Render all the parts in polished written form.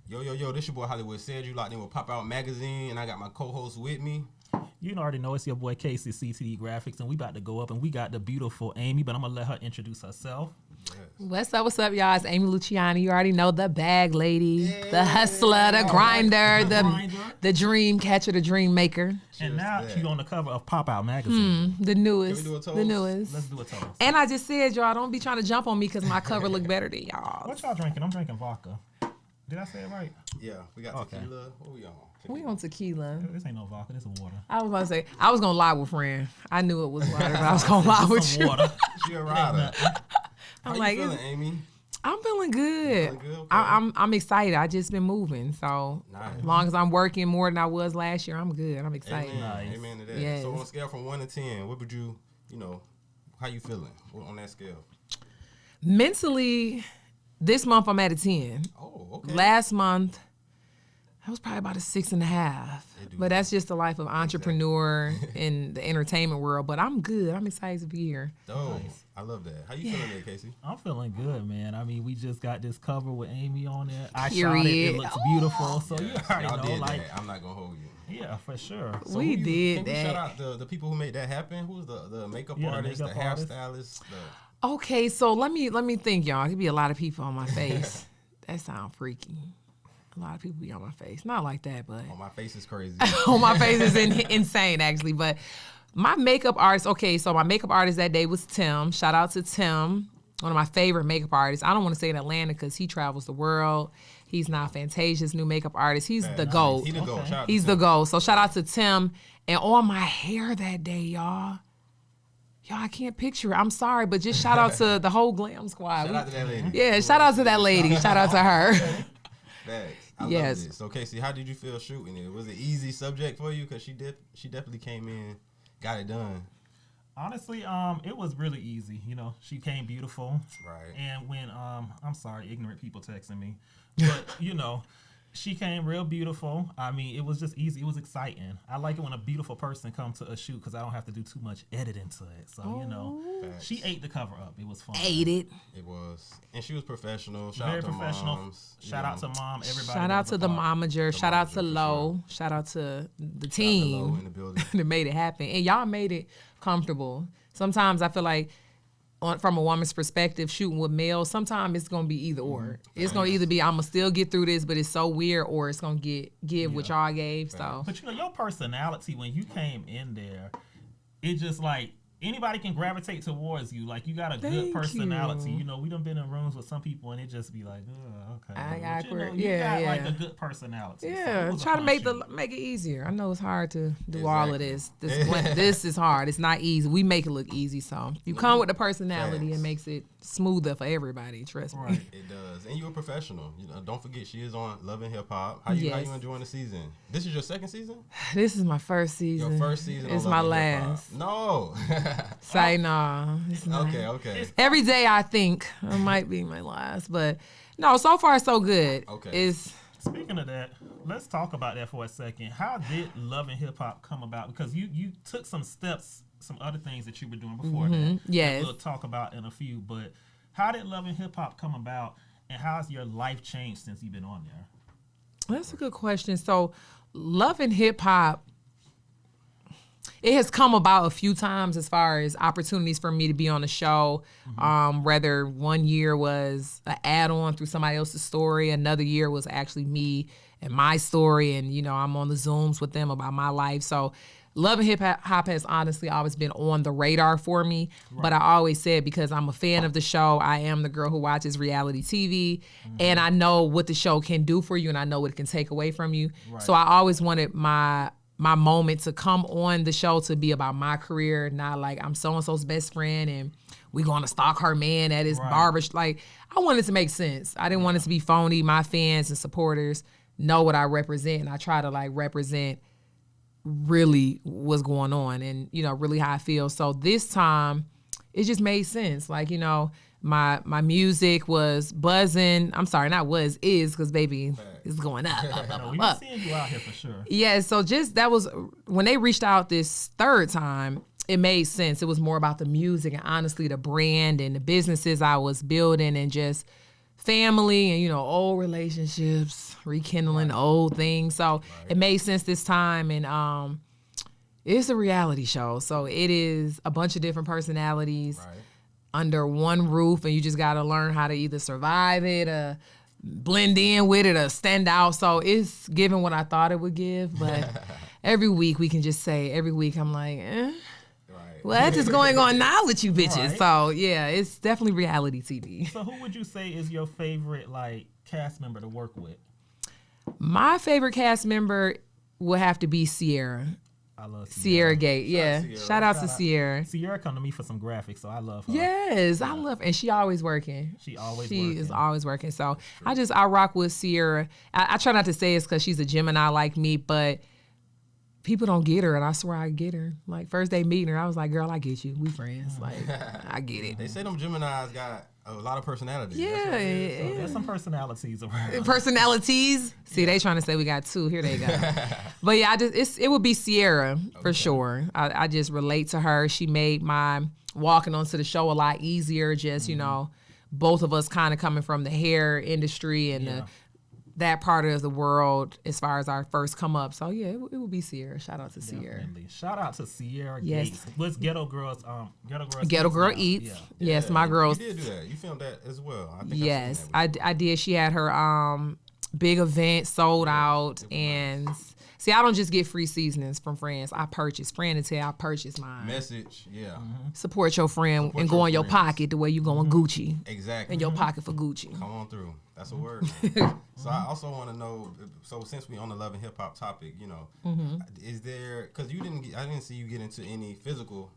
Yo, this your boy Hollywood Said. You locked in with Popout Magazine, and I got my co-host with me. You already know it's your boy Casey, CTD Graphics, and we about to go up, and we got the beautiful Amy, but I'm going to let her introduce herself. Yes. What's up, y'all? It's Amy Luciani. You already know the bag lady, the hustler, the grinder, the dream catcher, the dream maker. And now she's on the cover of Popout Magazine. The newest. Can we do a toast? The newest. Let's do a toast. And I just said, y'all, don't be trying to jump on me because my cover look better than y'all. What y'all drinking? I'm drinking vodka. Did I say it right? Yeah, we got tequila. What we on? We on tequila. This ain't no vodka. This is water. I was about to say, I was going to lie with friend. I knew it was water, but I was going to lie with you. Water. She a rider. I'm How like, you feeling, Amy? I'm feeling good. Okay. I'm excited. I just been moving. So Nice. as long as I'm working more than I was last year, I'm good. I'm excited. Amen. Nice. Amen to that. Yes. So on a scale from 1 to 10, what would you how you feeling on that scale? Mentally, this month I'm at a 10. Oh, okay. Last month, I was probably about a 6.5. But that's just the life of entrepreneur in the entertainment world. But I'm good. I'm excited to be here. Oh, I love that. How you feeling there, Casey? I'm feeling good, man. I mean, we just got this cover with Amy on it. I shot it. Period. It looks beautiful. So you already Y'all know, did like, that. I'm not gonna hold you. yeah, for sure. So We did can we that. shout out the people who made that happen? Who's the makeup Yeah, the artist, makeup the artist. hairstylist? Okay, so let me think, y'all. Could be a lot of people on my face. That sound freaky. A lot of people be on my face. Not like that, but Oh, my face is crazy. on my face is insane, actually. But my makeup artist, okay, so my makeup artist that day was Tim. Shout out to Tim, one of my favorite makeup artists. I don't want to say in Atlanta because he travels the world. He's now Fantasia's new makeup artist. He's the GOAT. He the GOAT. Okay. Shout out to He's Tim. the GOAT. So shout out to Tim. And on my hair that day, y'all, I can't picture it. I'm sorry, but just shout out to the whole glam squad. Shout out to that lady. Yeah, shout out to that lady. Shout out to her. Thanks. I Yes. love this. So Casey, how did you feel shooting it? Was it easy subject for you? Because she definitely came in, got it done. Honestly, it was really easy. You know, she came beautiful. Right. And when I'm sorry, ignorant people texting me, but you know, she came real beautiful. I mean, it was just easy. It was exciting. I like it when a beautiful person comes to a shoot because I don't have to do too much editing to it. So you know, Facts. she ate the cover up. It was fun. Ate it. It was, and she was professional. Shout Very out to professional. moms. Shout out to mom. Everybody. Shout that out was to a the part. momager. Shout out to momager, for Lo. Shout out to the Low team in the building. that made it happen. And y'all made it comfortable. Sometimes I feel like from a woman's perspective, shooting with males, sometimes it's gonna be either or. It's gonna either be I'm gonna still get through this, but it's so weird, or it's gonna give what y'all gave. So But you know, your personality when you came in there, it just like anybody can gravitate towards you. Like you got a good Thank personality. you. You know, we done been in rooms with some people and it just be like, oh, okay. I got But, you know, awkward. you Yeah, got like yeah. a good personality. So yeah, it was a try to fun make shoot. make it easier. I know it's hard to do all of Exactly. this. This is hard. It's not easy. We make it look easy. So you come with the personality, Facts. it makes it smoother for everybody. Trust me. Right. It does, and you're a professional. You know, don't forget she is on Love and Hip Hop. How you Yes. enjoying the season? This is your second season. This is my first season. Your first season. It's on my Love and Hip Hop. last. No. Say no. It's not. Okay. Every day I think it might be my last, but no. So far so good. Okay. It's Speaking of that, let's talk about that for a second. How did Love and Hip Hop come about? Because you took some steps, some other things that you were doing before that. yes. That we'll talk about in a few. But how did Love and Hip Hop come about, and how's your life changed since you've been on there? That's a good question. So, Love and Hip Hop, it has come about a few times as far as opportunities for me to be on the show. Whether one year was an add-on through somebody else's story, another year was actually me and my story, and you know I'm on the Zooms with them about my life. So, Love and Hip Hop has honestly always been on the radar for me, but I always said because I'm a fan of the show, I am the girl who watches reality TV, and I know what the show can do for you, and I know what it can take away from you. Right. So I always wanted my moment to come on the show to be about my career, not like I'm so-and-so's best friend and we going to stalk her man at his barber. Like, I wanted it to make sense. I didn't want it to be phony. My fans and supporters know what I represent, and I try to like represent really what's going on and, you know, really how I feel. So this time it just made sense. Like, you know, my music was buzzing. I'm sorry, not was, is, because baby, it's going up. No, we've been seeing you out here for sure. Yeah, so just that was when they reached out this third time, it made sense. It was more about the music and honestly the brand and the businesses I was building and just family and, old relationships, rekindling old things. So it made sense this time. And it's a reality show. So it is a bunch of different personalities under one roof. And you just got to learn how to either survive it or blend in with it or stand out. So it's giving what I thought it would give. But every week we can just say, every week I'm like, what is going on now with you bitches? Right. So yeah, it's definitely reality TV. So who would you say is your favorite cast member to work with? My favorite cast member would have to be Sierra. I love Sierra Gate. Yeah. Shout out to Sierra. Sierra come to me for some graphics, so I love her. Yes, I love her. And she always working. She is always working. So I rock with Sierra. I try not to say it's because she's a Gemini like me, but people don't get her, and I swear I get her. Like, first day meeting her, I was like, girl, I get you. We friends. Like, I get it. They say them Geminis got a lot of personality. Yeah. So there's some personalities around. Personalities? See, they trying to say we got two. Here they go. But yeah, it would be Sierra for sure. I just relate to her. She made my walking onto the show a lot easier. Just, both of us kind of coming from the hair industry and that part of the world as far as our first come up. So yeah, it would be Sierra. Shout out to Sierra. Definitely. Shout out to Sierra Yes. Gates. What's Ghetto Girls Ghetto Girl now? Eats. Yeah. Yes, my girls. You did do that. You filmed that as well. I think Yes, I've seen that I did. She had her big event sold out, and see, I don't just get free seasonings from friends. I purchase. Friend and tell I purchase mine. Message, yeah. Support your friend Support and go your in your friends. pocket the way you going Gucci. Exactly. In your pocket for Gucci. Come on through. That's a word. So I also want to know. So since we on the love and hip hop topic, is there? Because I didn't see you get into any physical.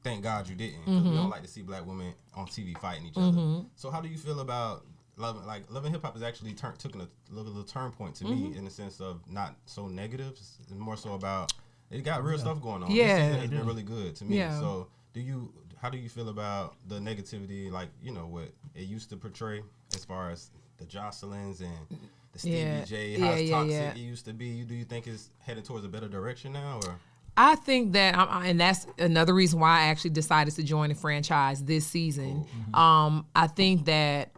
Thank God you didn't. 'Cause we don't like to see black women on TV fighting each other. So how do you feel about love? Like love and hip hop has actually taken a little turn point to me in the sense of not so negative, it's more so about it got real stuff going on. Yeah. This season has been really good to me. Yeah. So how do you feel about the negativity, like what it used to portray as far as the Jocelyn's and the Stevie J, how toxic it used to be? Do you think it's headed towards a better direction now, or? I think that, and that's another reason why I actually decided to join the franchise this season. I think that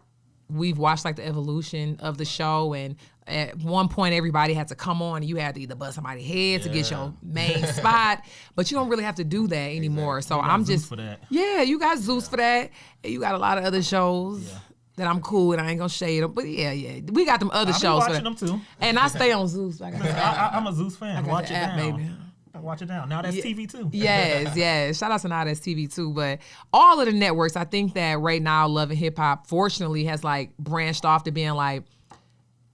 we've watched the evolution of the show, and at one point everybody had to come on and you had to either bust somebody's head to get your main spot, but you don't really have to do that anymore. So I'm Zeus just for that. Yeah, you got Zeus for that, and you got a lot of other shows that I'm cool with. I ain't gonna shade them, but yeah, we got them other I be shows watching them too. and I stay on Zeus. Like I'm a Zeus fan. got Watch the it app, down. baby. Watch it down. Now that's TV too. Yes. Shout out to Now That's TV too. But all of the networks, I think that right now Love and Hip Hop, fortunately, has branched off to being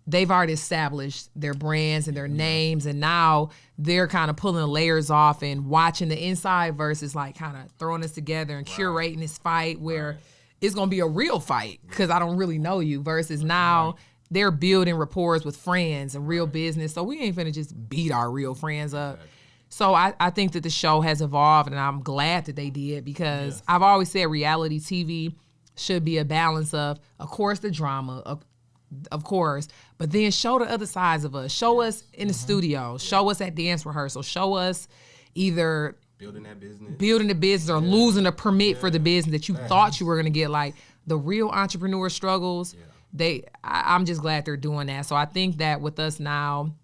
they've already established their brands and their names, and now they're kind of pulling layers off and watching the inside versus kind of throwing us together and curating this fight where it's gonna be a real fight because I don't really know you. Versus now they're building rapport with friends and real business, so we ain't finna just beat our real friends up. So I think that the show has evolved, and I'm glad that they did because I've always said reality TV should be a balance of course, the drama, of course, but then show the other sides of us. Show us in the studio. Show us at dance rehearsal. Show us either building the business or losing a permit for the business that you thought you were going to get, the real entrepreneur struggles. I'm just glad they're doing that. So I think that with us now,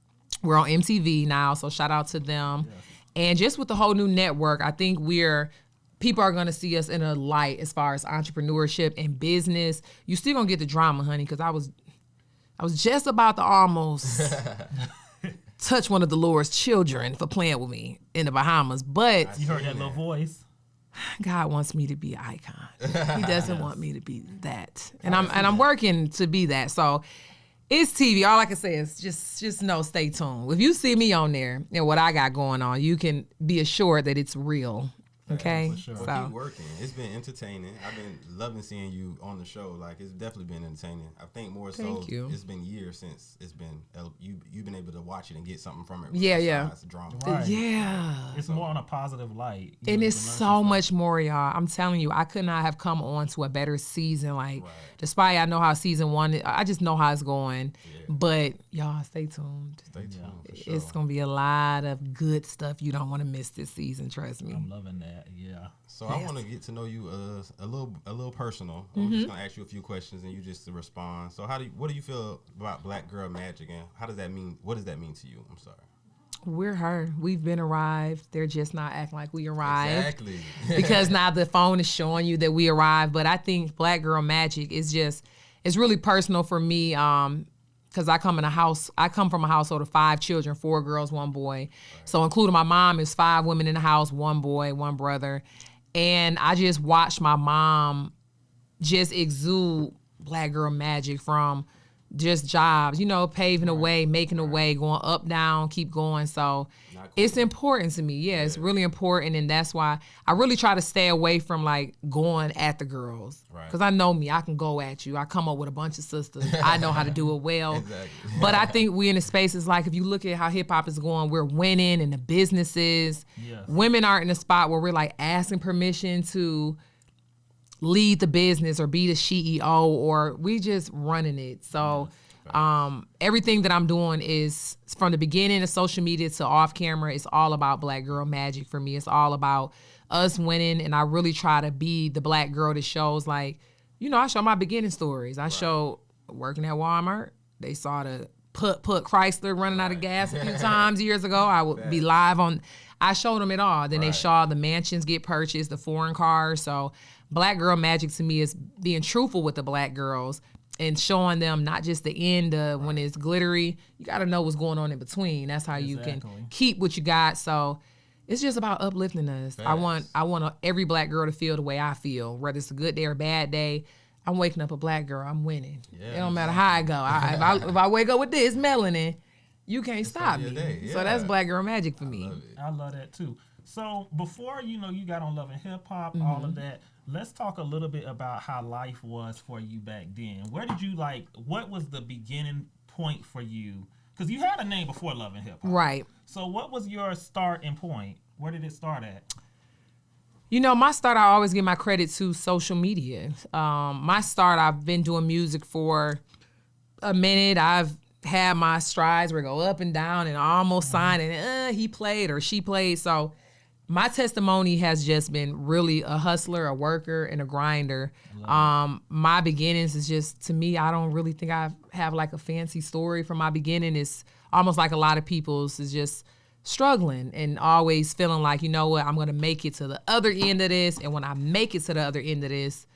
we're on MTV now, so shout out to them. And just with the whole new network, I think people are going to see us in a light as far as entrepreneurship and business. You still going to get the drama, honey, because I was just about to almost touch one of the Lord's children for playing with me in the Bahamas. But You heard that little voice. God wants me to be an icon. He doesn't want me to be that. And I'm working to be that. So it's TV. All I can say is just know, stay tuned. If you see me on there and what I got going on, you can be assured that it's real. Okay? Sure. Well, keep working. It's been entertaining. I've been loving seeing you on the show. It's definitely been entertaining. I think more so it's been years since it's been you've been able to watch it and get something from it. Besides drama. Right. Yeah. It's more on a positive light. And it's so much more, y'all. I'm telling you, I could not have come on to a better season. Despite I know how season one, I just know how it's going. Yeah. But y'all, stay tuned. Stay tuned. For sure. It's gonna be a lot of good stuff you don't want to miss this season. Trust me. I'm loving that. Yeah. So I want to get to know you a little personal. I'm just gonna ask you a few questions and you just to respond. So what do you feel about Black Girl Magic and how does that mean? What does that mean to you? I'm sorry. We're her. We've been arrived. They're just not acting like we arrived. Exactly. Because now the phone is showing you that we arrived. But I think Black Girl Magic is it's really personal for me. Because I come from a household of 5 children, 4 girls, 1 boy. Right. So including my mom, is 5 women in the house, 1 boy, 1 brother. And I just watched my mom just exude Black Girl Magic from just jobs, paving the way, making the way, going up, down, keep going. So it's important to me. Yeah, it's really important. And that's why I really try to stay away from like going at the girls. Because I know me, I can go at you. I come up with a bunch of sisters. I know how to do it well. Exactly. But I think we in the spaces, like if you look at how hip hop is going, we're winning in the businesses. Yes. Women aren't in a spot where we're like asking permission to lead the business or be the CEO, or we just running it. So everything that I'm doing is from the beginning of social media to off camera, it's all about Black Girl Magic for me. It's all about us winning. And I really try to be the Black girl that shows I show my beginning stories. I show working at Walmart. They saw the put Chrysler running out of gas a few times years ago. I would be live on, I showed them it all. Then they saw the mansions get purchased, the foreign cars. So Black Girl Magic to me is being truthful with the Black girls and showing them not just the end when it's glittery. You got to know what's going on in between. That's how you can keep what you got. So it's just about uplifting us. Thanks. I want every Black girl to feel the way I feel, whether it's a good day or a bad day. I'm waking up a Black girl. I'm winning. Yeah, it don't matter how I go. If I wake up with this melanin, you can't stop me. Yeah. So that's Black Girl Magic for me. I love that too. So before you got on Love and Hip Hop, all of that, let's talk a little bit about how life was for you back then. Where did you what was the beginning point for you? Because you had a name before Love and Hip Hop. Right. So what was your starting point? Where did it start at? My start, I always give my credit to social media. My start, I've been doing music for a minute. I've had my strides where I go up and down and I almost signed and he played or she played. So my testimony has just been really a hustler, a worker, and a grinder. My beginnings is just, to me, I don't really think I have like a fancy story from my beginning. It's almost like a lot of people's is just struggling and always feeling like, I'm going to make it to the other end of this. And when I make it to the other end of this,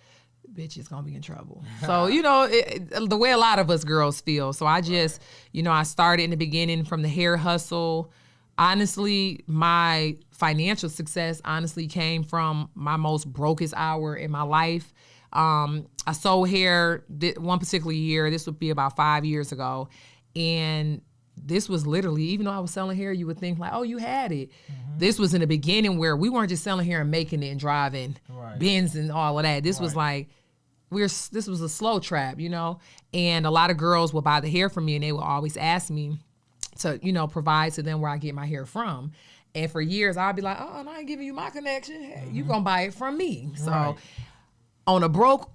bitch is going to be in trouble. So, the way a lot of us girls feel. So I just, I started in the beginning from the hair hustle. Honestly, my financial success came from my most brokest hour in my life. I sold hair one particular year. This would be about 5 years ago. And this was literally, even though I was selling hair, you would think like, oh, you had it. Mm-hmm. This was in the beginning where we weren't just selling hair and making it and driving Benz and all of that. This was like, this was a slow trap, and a lot of girls would buy the hair from me and they would always ask me to, provide to them where I get my hair from. And for years I'd be like, oh, I ain't giving you my connection. Hey, you gonna buy it from me. So on a broke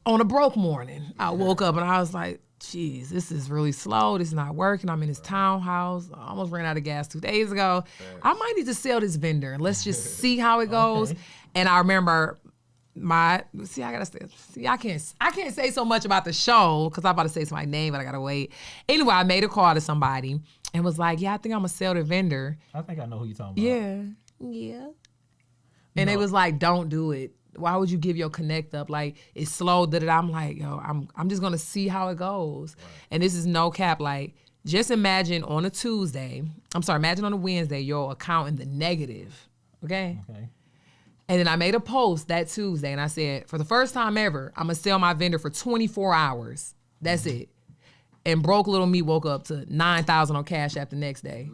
morning, I woke up and I was like, geez, this is really slow. This is not working. I'm in this townhouse. I almost ran out of gas 2 days ago. I might need to sell this vendor. Let's just see how it goes. Okay. And I remember I can't say so much about the show because I'm about to say somebody's name, but I gotta wait. Anyway, I made a call to somebody and was like, yeah, I think I'm gonna sell the vendor. I think I know who you're talking about. Yeah. And they was like, don't do it. Why would you give your connect up? Like, it's slow. I'm like, yo, I'm just gonna see how it goes. Right. And this is no cap. Like, just imagine on a imagine on a Wednesday, your account in the negative. Okay. And then I made a post that Tuesday and I said, for the first time ever, I'm gonna sell my vendor for 24 hours. That's it. And broke little me woke up to 9,000 on Cash App the next day.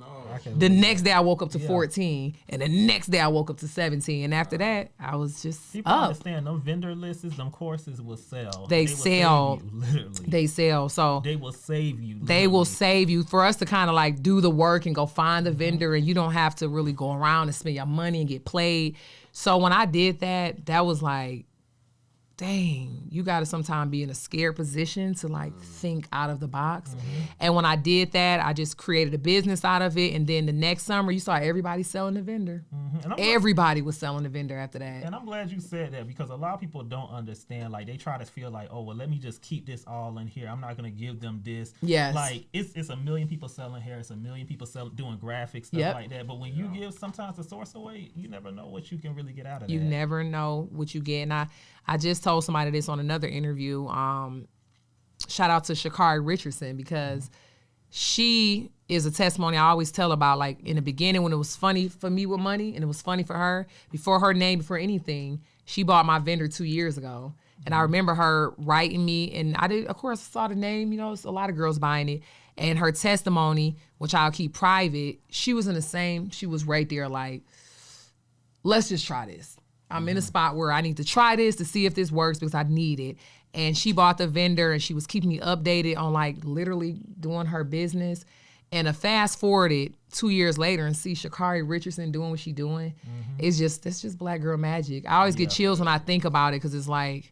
The next day I woke up to 14, and the next day I woke up to 17. And after that, I was just people understand them vendor lists, them courses will sell. They sell. Save you, literally. They sell. So they will save you. Literally. They will save you for us to kind of like do the work and go find the vendor, and you don't have to really go around and spend your money and get played. So when I did that, that was like, dang, you got to sometimes be in a scared position to like think out of the box. And when I did that, I just created a business out of it. And then the next summer, you saw everybody selling the vendor. And everybody was selling the vendor after that. And I'm glad you said that, because a lot of people don't understand. Like, they try to feel like, oh, well, let me just keep this all in here. I'm not going to give them this. Yes. Like, it's a million people selling hair. It's a million people doing graphics, stuff like that. But when you give sometimes the source away, you never know what you can really get out of You that. never know what you get. And I just told somebody this on another interview. Shout out to Sha'Carri Richardson, because she is a testimony I always tell about. Like, in the beginning, when it was funny for me with money and it was funny for her, before her name, before anything, she bought my vendor 2 years ago. And I remember her writing me, and I did, of course, saw the name, you know, it's a lot of girls buying it. And her testimony, which I'll keep private, she was in the same, she was right there like, let's just try this. I'm in a spot where I need to try this to see if this works, because I need it. And she bought the vendor, and she was keeping me updated on like literally doing her business. And to fast forward it 2 years later and see Sha'Carri Richardson doing what she doing, it's just Black girl magic. I always get chills when I think about it, because it's like,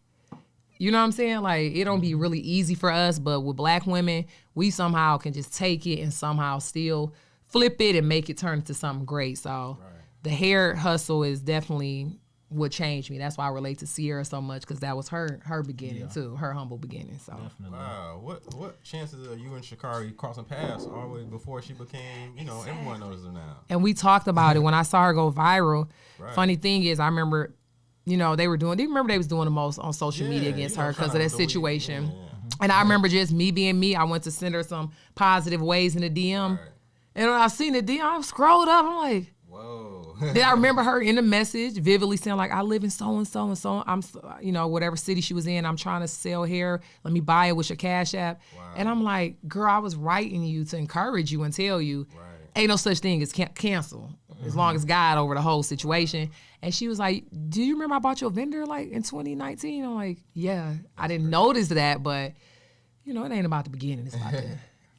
you know what I'm saying? Like, it don't be really easy for us, but with Black women, we somehow can just take it and somehow still flip it and make it turn into something great. So the hair hustle is definitely what changed me. That's why I relate to Sierra so much, because that was her beginning too, her humble beginning. So Definitely. Wow, what chances are you and Sha'Carri crossing paths all the way before she became, you know, everyone knows her now. And we talked about it when I saw her go viral. Right. Funny thing is, I remember, you know, they was doing the most on social media against her because of that situation. And I remember just me being me. I went to send her some positive ways in the DM. Right. And when I seen the DM, I scrolled up. I'm like, Whoa. then I remember her in the message vividly saying like, I live in so-and-so and so. I'm, you know, whatever city she was in, I'm trying to sell hair. Let me buy it with your Cash App. Wow. And I'm like, girl, I was writing you to encourage you and tell you, ain't no such thing as cancel, as long as God over the whole situation. And she was like, do you remember I bought your vendor like in 2019? I'm like, yeah, I didn't notice that, but you know, it ain't about the beginning. It's about the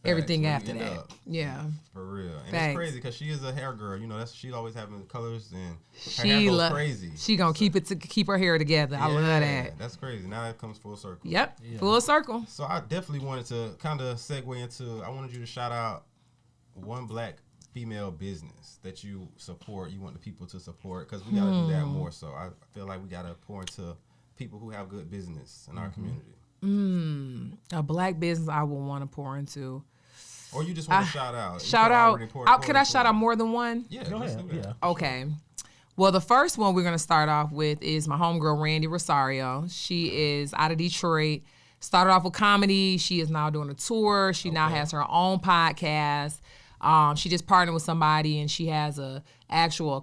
everything after that. Yeah. For real. And Facts. it's crazy because she is a hair girl. You know, she's always having colors, and her hair goes crazy. She gonna keep her hair together. I love that. That's crazy. Now it comes full circle. Yep. Yeah. Full circle. So I definitely wanted to kind of segue into, I wanted you to shout out one Black female business that you support, you want the people to support, because we got to do that more. So I feel like we got to pour into people who have good business in our community. A Black business I would want to pour into. Or you just want to shout out. Could I shout out more than one? Yeah, Go ahead. Yeah. Okay. Well, the first one we're going to start off with is my homegirl, Randy Rosario. She is out of Detroit. Started off with comedy. She is now doing a tour. She now has her own podcast. She just partnered with somebody, and she has a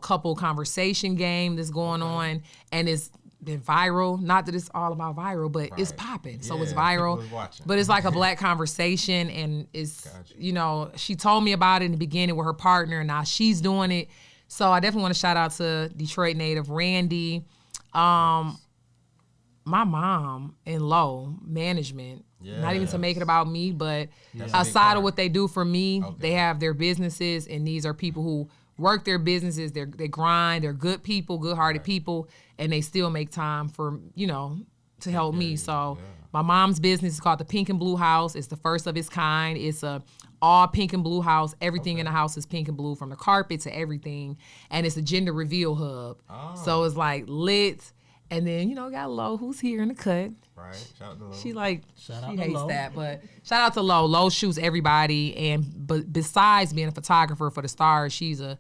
couple conversation game that's going on, and it's been viral. Not that it's all about viral, but it's popping. So it's viral. But it's like a Black conversation, and it's, you know, she told me about it in the beginning with her partner, and now she's doing it. So I definitely want to shout out to Detroit native Randy. My mom in Low management, not even to make it about me, but aside of what they do for me, they have their businesses, and these are people who work their businesses. They grind. They're good people, good-hearted people, and they still make time for, you know, to help me. So my mom's business is called the Pink and Blue House. It's the first of its kind. It's a all pink and blue house. Everything in the house is pink and blue, from the carpet to everything, and it's a gender reveal hub. So it's like lit. And then, you know, got Lo, who's here in the cut. Right. Shout out to Lo. She hates that, but shout out to Lo. Lo shoots everybody, but besides being a photographer for the stars, she's a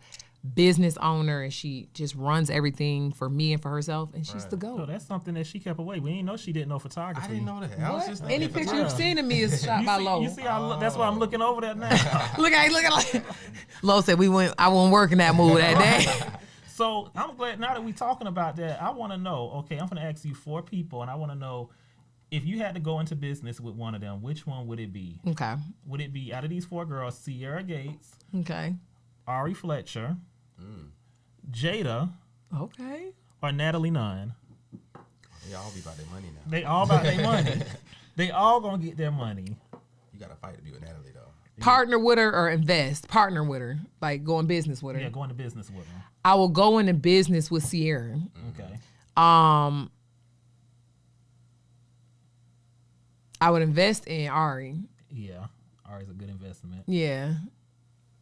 business owner, and she just runs everything for me and for herself, and she's the GOAT. So that's something that she kept away. We didn't know she didn't know photography. I didn't know that. I was just Any picture you've seen of me is shot by Lo. You see how that's why I'm looking over that now. look at Lo said I won't work in that mood that day. So I'm glad now that we're talking about that. I want to know. Okay, I'm going to ask you 4 people, and I want to know if you had to go into business with one of them, which one would it be? Okay. Would it be out of these 4 girls, Sierra Gates, Okay. Ari Fletcher, Jada, Okay. or Natalie Nunn? They all be about their money now. They all about their money. They all gonna get their money. You got to fight to be with Natalie, though. Partner with her or invest? Partner with her, like go in business with her. Yeah, go into business with her. I will go into business with Sierra. Okay. I would invest in Ari. Yeah, Ari's a good investment. Yeah.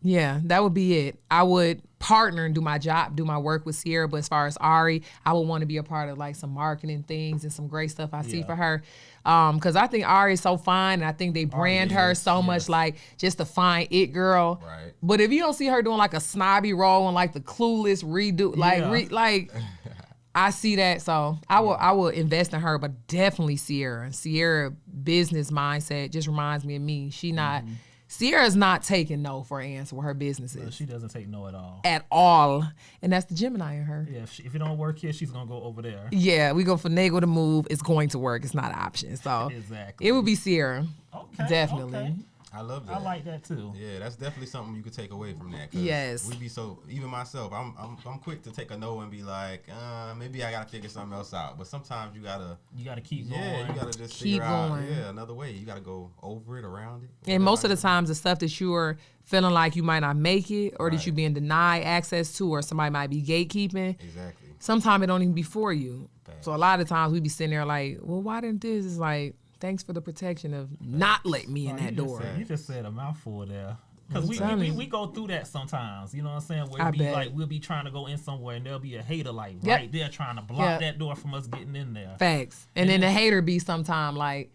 Yeah, that would be it. I would partner and do my job, do my work with Sierra. But as far as Ari, I would want to be a part of like some marketing things and some great stuff I see for her. Because I think Ari is so fine. And I think they brand her so much like just a fine it girl. Right. But if you don't see her doing like a snobby role and like the clueless redo, like I see that. So I will invest in her, but definitely Sierra. Sierra business mindset just reminds me of me. She not. Sierra's not taking no for an answer with her businesses. No, she doesn't take no at all. At all. And that's the Gemini in her. Yeah, if it don't work here, she's going to go over there. Yeah, we go finagle the move. It's going to work. It's not an option. So exactly. It would be Sierra. Okay. Definitely. Okay. I love that. I like that too. Yeah, that's definitely something you could take away from that. Yes. We be so, even myself, I'm quick to take a no and be like, maybe I gotta figure something else out. But sometimes you gotta keep going. Yeah, you gotta just keep figure out going. Another way. You gotta go over it, around it. And most of the times the stuff that you're feeling like you might not make it or that you're being denied access to or somebody might be gatekeeping. Exactly. Sometimes it don't even be for you. Facts. So a lot of times we be sitting there like, well, why didn't this? It's like, thanks for the protection of not letting me in that door. You just said a mouthful there. Because we go through that sometimes, you know what I'm saying? Where we'll be trying to go in somewhere and there'll be a hater like right there trying to block that door from us getting in there. Facts. And then the hater be sometime like,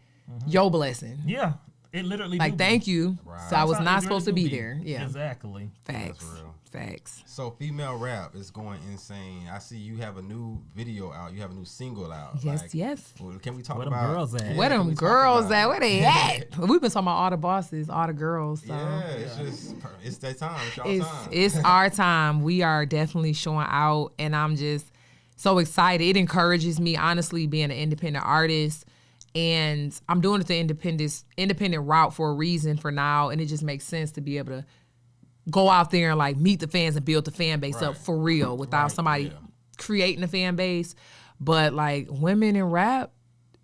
your blessing. Yeah. It literally like, thank you. Right. So I was not Sometimes supposed to be there. Yeah. Exactly. Facts. That's real. Facts. So female rap is going insane. I see you have a new video out. You have a new single out. Yes, yes. Well, can we talk Where about them girls at? Yeah, Where them girls at? Where they at? We've been talking about all the bosses, all the girls. So. Yeah, it's their time. It's y'all time. It's our time. We are definitely showing out, and I'm just so excited. It encourages me, honestly, being an independent artist. And I'm doing it the independent route for a reason for now. And it just makes sense to be able to go out there and like meet the fans and build the fan base up for real without somebody creating a fan base. But like women in rap,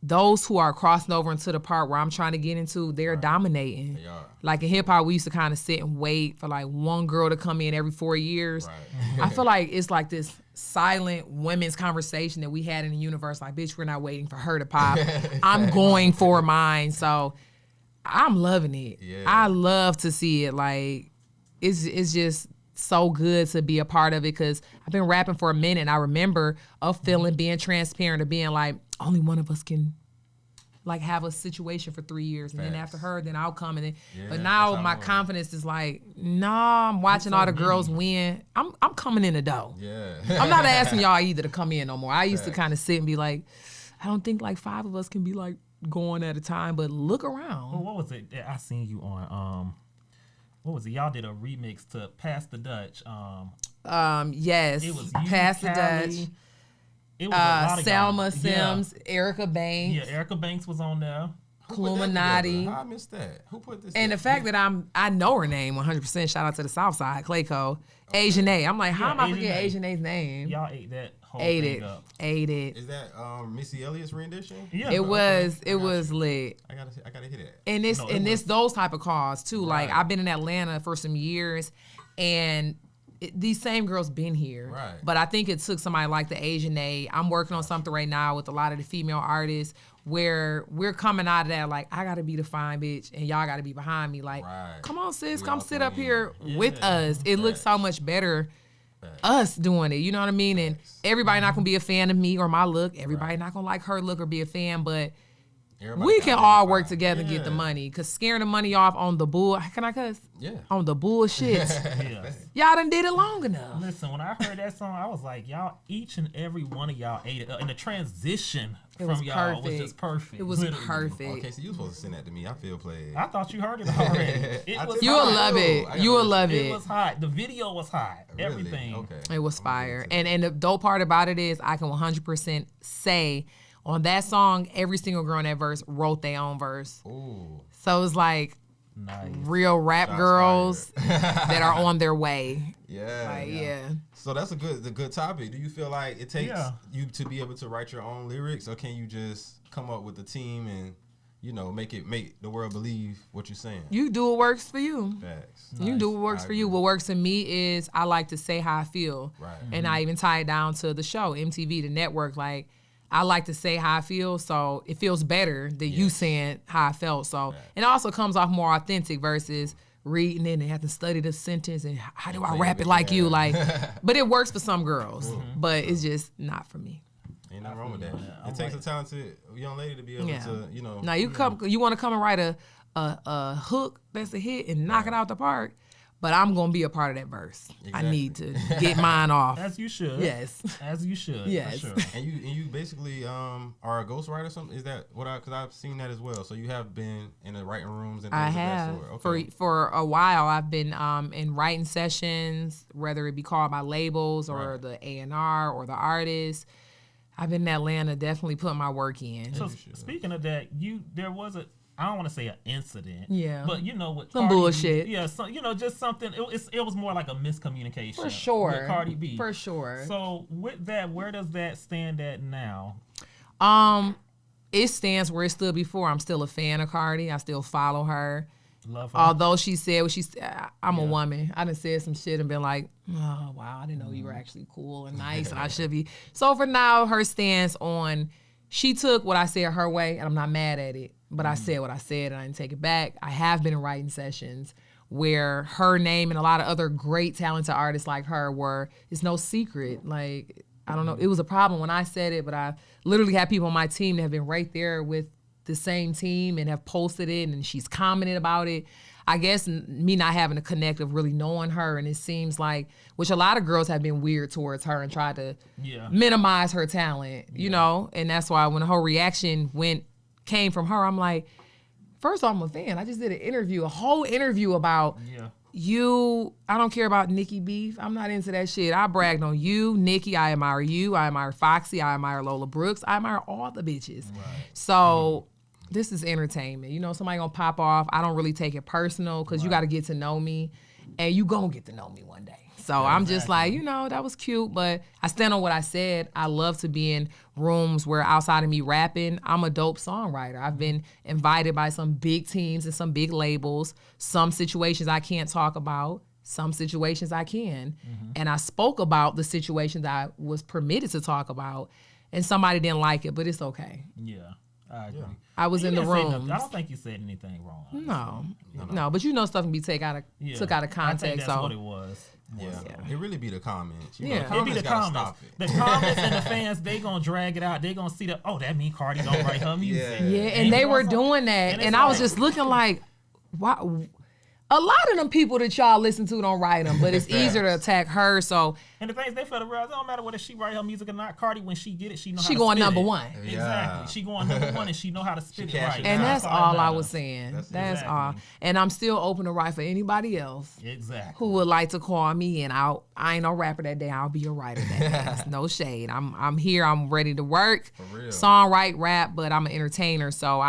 those who are crossing over into the part where I'm trying to get into, they're dominating. They are. Like in hip hop, we used to kind of sit and wait for like one girl to come in every 4 years. Right. I feel like it's like this silent women's conversation that we had in the universe. Like, bitch, we're not waiting for her to pop. I'm going for mine. So I'm loving it. Yeah. I love to see it. Like, it's just so good to be a part of it because I've been rapping for a minute and I remember a feeling being transparent, of being like, only one of us can like have a situation for 3 years and then after her, then I'll come in. But now my confidence is like, nah, I'm watching all the girls win. I'm coming in the dough. Yeah. I'm not asking y'all either to come in no more. I used to kind of sit and be like, I don't think like 5 of us can be like going at a time, but look around. Well, what was it that I seen you on? What was it? Y'all did a remix to Pass the Dutch. Yes. It was Pass the Dutch. It was a lot of Selma y'all. Sims, Erica Banks. Yeah, Erica Banks was on there. Illuminati. How I missed that? Who put this? And the fact that I know her name 100%. Shout out to the South Side, Clayco, Asian A. I'm like, how am I forgetting Asian A's name? Y'all ate that whole thing up. Ate it. Is that Missy Elliott's rendition? Yeah, It was lit. I gotta hear that. And it's those type of calls too. Right. Like I've been in Atlanta for some years, and these same girls been here. Right. But I think it took somebody like the Asian A. I'm working on something right now with a lot of the female artists where we're coming out of that like, I gotta be the fine bitch and y'all gotta be behind me. Like, come on sis, come sit up here with us. It looks so much better us doing it. You know what I mean? And everybody not gonna be a fan of me or my look. Everybody not gonna like her look or be a fan, but we can all work together and get the money. Cause scaring the money off on the bull, can I cuss? Yeah. On the bullshit. Y'all done did it long enough. Listen, when I heard that song, I was like, y'all, each and every one of y'all ate it. And the transition was from y'all was perfect. just perfect. It was literally. perfect. Okay, so you supposed to send that to me. I feel played. I thought you heard it already. You will love it. You will love It it. was hot. The video was hot. Really? Everything. Okay. It was fire. And the dope part about it is I can 100% say on that song, every single girl in that verse wrote their own verse. Ooh. So it's like Nice. real rap Shots girls that are on their way. Yeah. Like, yeah. So that's a good topic. Do you feel like it takes you to be able to write your own lyrics, or can you just come up with a team and, you know, make the world believe what you're saying? You do what works for you. Facts. You do what works for you. What works for me is I like to say how I feel. Right. And I even tie it down to the show, MTV, the network. Like, I like to say how I feel, so it feels better than you saying how I felt. So it also comes off more authentic versus reading it and have to study the sentence and how do I rap it like you, like. But it works for some girls, but it's just not for me. Ain't nothing wrong with that. It takes a talented young lady to be able to, you know. Now you want to come and write a hook that's a hit and knock it out the park. But I'm going to be a part of that verse. Exactly. I need to get mine off. As you should. Yes. As you should. Yes. For sure. And you basically are a ghostwriter or something? Is that what because I've seen that as well. So you have been in the writing rooms and things of that sort. Okay. For a while, I've been in writing sessions, whether it be called by labels or the A&R or the artist. I've been in Atlanta, definitely putting my work in. So speaking of that, there was I don't want to say an incident. Yeah. But you know what? Some bullshit. Just something. It was more like a miscommunication. For sure. With Cardi B. For sure. So with that, where does that stand at now? It stands where it stood before. I'm still a fan of Cardi. I still follow her. Love her. Although she said what she said, I'm a woman. I done said some shit and been like, oh, wow, I didn't know you were actually cool and nice and I should be. So for now, her stance on, she took what I said her way and I'm not mad at it. But I said what I said and I didn't take it back. I have been in writing sessions where her name and a lot of other great talented artists like her it's no secret. Like, I don't know. It was a problem when I said it, but I literally had people on my team that have been right there with the same team and have posted it and she's commented about it. I guess me not having a connect of really knowing her, and it seems like, which a lot of girls have been weird towards her and tried to minimize her talent, you know? And that's why when the whole reaction came from her, I'm like, first off, I'm a fan. I just did a whole interview about you. I don't care about Nicki beef. I'm not into that shit. I bragged on you, Nicki. I admire you. I admire Foxy. I admire Lola Brooks. I admire all the bitches. Right. So this is entertainment. You know, somebody gonna pop off. I don't really take it personal because you got to get to know me, and you gonna get to know me one day. So I'm just like, you know, that was cute, but I stand on what I said. I love to be in rooms where outside of me rapping, I'm a dope songwriter. I've been invited by some big teams and some big labels. Some situations I can't talk about, some situations I can. And I spoke about the situations I was permitted to talk about, and somebody didn't like it, but it's okay. Yeah, I agree. I was in the room. I don't think you said anything wrong. No, but you know stuff can be took out of context. I think that's what it was. Yeah, it really be the comments. You know, it be the comments. The comments and the fans, they gonna drag it out. They gonna see that. Oh, that mean Cardi don't write her music. And they were doing that, and I was just looking like, wow. A lot of them people that y'all listen to don't write them, but it's easier to attack her. So and the things they felt realize, it don't matter whether she write her music or not. Cardi, when she get it, she know how to she going spit number it. one. Exactly, she going number one, and she know how to spit it right. And that's all I was saying. That's all. And I'm still open to write for anybody else. Exactly. Who would like to call me, and I ain't no rapper that day. I'll be a writer that day. That's no shade. I'm here. I'm ready to work. For real. Song, write, rap, but I'm an entertainer, so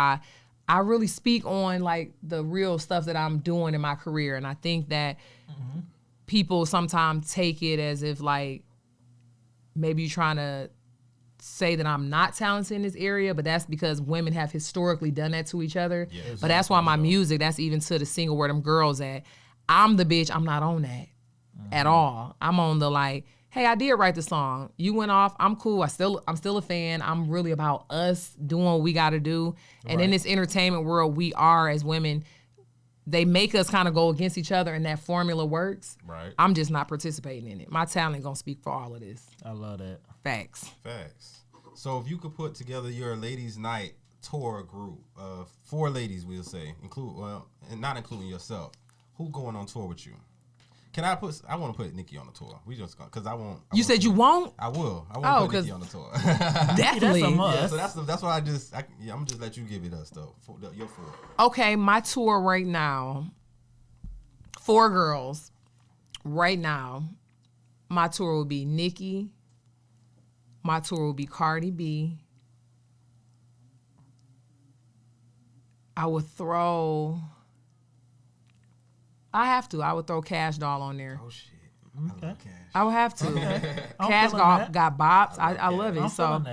I really speak on like the real stuff that I'm doing in my career. And I think that people sometimes take it as if like maybe you're trying to say that I'm not talented in this area, but that's because women have historically done that to each other. Yeah, but that's why my music, that's even to the single where them girls at. I'm the bitch, I'm not on that at all. I'm on the like, hey, I did write the song. You went off. I'm cool. I'm still a fan. I'm really about us doing what we got to do. And in this entertainment world, we are as women. They make us kind of go against each other, and that formula works. Right. I'm just not participating in it. My talent gonna speak for all of this. I love that. Facts. So if you could put together your ladies' night tour group of 4 ladies, we'll say, and not including yourself, who going on tour with you? I want to put Nicki on the tour. We just because I won't. You said you won't? I will. I want to put Nicki on the tour. Definitely. That's a must. So that's why I'm gonna just let you give it us though. Your 4. Okay, my tour right now, 4 girls. Right now, my tour will be Nicki. My tour will be Cardi B. I would throw Cash Doll on there. Oh shit. Okay. I would have to. Okay. Cash got bops. I love it. So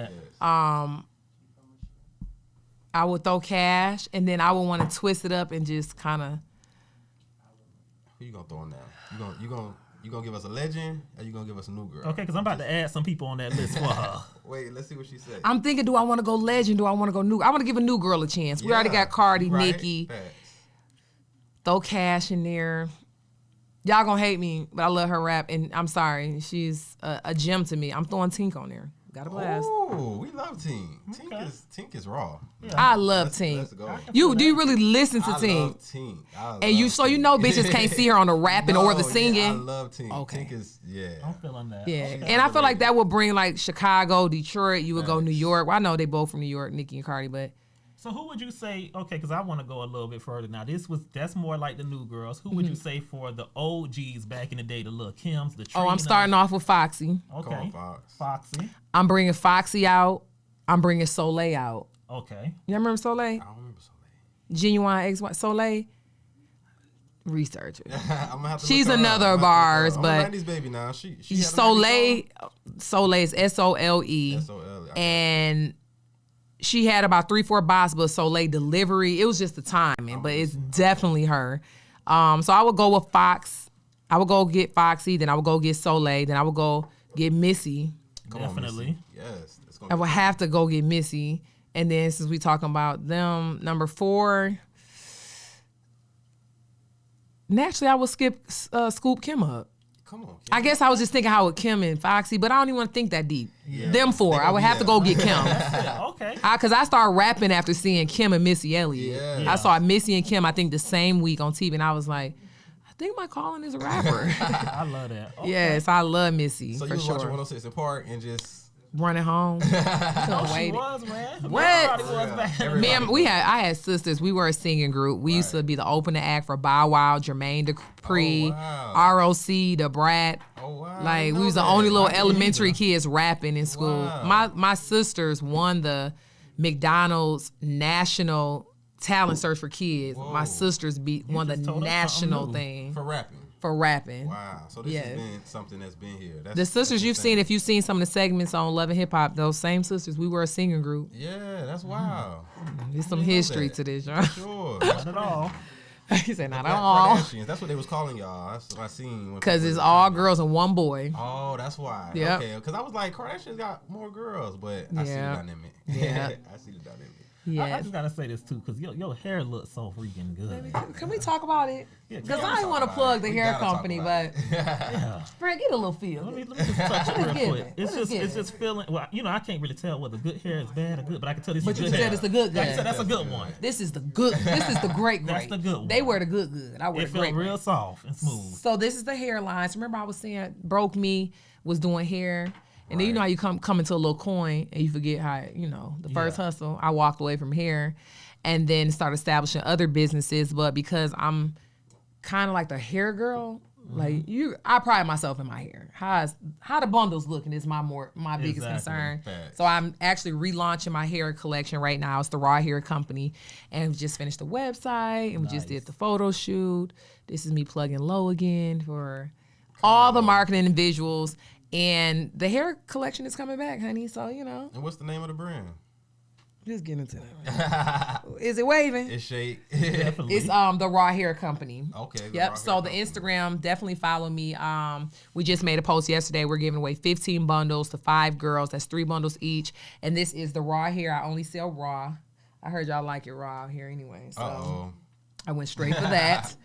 I would throw Cash, and then I would want to twist it up and just kind of. Who you gonna throw on there? You gonna You gonna give us a legend, or you gonna give us a new girl? Okay, because I'm about to add some people on that list for her. Wait, let's see what she said. I'm thinking, do I want to go legend? Do I want to go new? I want to give a new girl a chance. We already got Cardi, right. Nicki. Facts. Throw Cash in there. Y'all gonna hate me, but I love her rap, and I'm sorry, she's a gem to me. I'm throwing Tink on there. Got a blast. Oh, we love Tink. Tink is raw. Yeah. I love Tink. Let's go. Do you really listen to Tink? I love Tink. And you bitches can't see her on the rapping or the singing. Yeah, I love Tink. Okay. Tink is I'm feeling that. Yeah, and I feel like that would bring like Chicago, Detroit. You would go New York. Well, I know they both from New York, Nicki and Cardi, but. So who would you say? Okay, because I want to go a little bit further now. That's more like the new girls. Who would you say for the OGs back in the day? The little Kims, the Trinas? Oh, I'm starting off with Foxy. Okay, come on, Foxy. I'm bringing Foxy out. I'm bringing Soleil out. Okay. You remember Soleil? I don't remember Soleil. Genuine XY Soleil. Research it. I'm gonna have to She's look her another up. of ours, I'm but a 90s baby now. She Soleil is SOLE, SOLE. and she had about 3-4 bots, but Soleil delivery. It was just the timing, but it's definitely her. So I would go with Fox. I would go get Foxy, then I would go get Soleil, then I would go get Missy. Definitely. Yes. I would have to go get Missy. And then since we talking about them, number 4, naturally I would scoop Kim up. Come on, Kim. I guess I was just thinking how with Kim and Foxy, but I don't even want to think that deep. Yeah. Them 4, I would have to go get Kim. Yeah, okay. Because I started rapping after seeing Kim and Missy Elliott. Yeah. I saw Missy and Kim, I think, the same week on TV, and I was like, I think my calling is a rapper. I love that. Okay. Yes, I love Missy, So for you was watching sure. 106 in Park and just... Running home. Oh, she wait. was, man. What? Everybody was back. Everybody. I had sisters. We were a singing group. We used to be the opening act for Bow Wow, Jermaine Dupri, ROC, The Brat. Oh, wow. Like, we was the only little elementary kids rapping in school. Wow. My sisters won the McDonald's National Talent Search for Kids. Whoa. My sisters won the just told us national something new. thing For rapping. for rapping. Wow. So this has been something that's been here. The sisters you've seen, if you've seen some of the segments on Love and Hip Hop, those same sisters, we were a singing group. Yeah, that's wow. There's some didn't know history that. to this, y'all. Sure. Not at all. He said, not at Black all. Kardashians. That's what they was calling y'all. That's what I seen. Because it's all girls and one boy. Oh, that's why. Yep. Okay, because I was like, Kardashians got more girls, but I see the Yeah. dynamic. Yeah. I see the dynamic. I Yeah. just gotta say this too, because your hair looks so freaking good. Can we talk about it? Yeah, Because Yeah, I didn't want to talk plug about the it. We hair gotta talk company, about but Yeah. Fred, get a little feel. Let me just touch it real give quick. it? It's What is just it? feeling. Well, I can't really tell whether good hair is bad or good, but I can tell this But is you good said hair. it's the good Like you good. said, that's a That's good good. one. This is the good. This is the great. That's the good one. They wear the good. I wear It the great. felt real soft and smooth. So this is the hairlines. Remember I was saying Broke Me was doing hair. And then you know how you come into a little coin and you forget how, the first hustle. I walked away from hair and then started establishing other businesses. But because I'm kind of like the hair girl, like I pride myself in my hair. How the bundles looking is my biggest Exactly. concern. Facts. So I'm actually relaunching my hair collection right now. It's the Raw Hair Company. And we just finished the website and we just did the photo shoot. This is me plugging low again for all the marketing and visuals. And the hair collection is coming back, honey. So, And what's the name of the brand? just get into that. Is it waving? It's Shake. Definitely. It's the Raw Hair Company. Okay. the Yep. Raw So Hair the Company. Instagram, definitely follow me. We just made a post yesterday. We're giving away 15 bundles to 5 girls. That's 3 bundles each. And this is the raw hair. I only sell raw. I heard y'all like it raw here anyway. So Uh-oh. I went straight for that.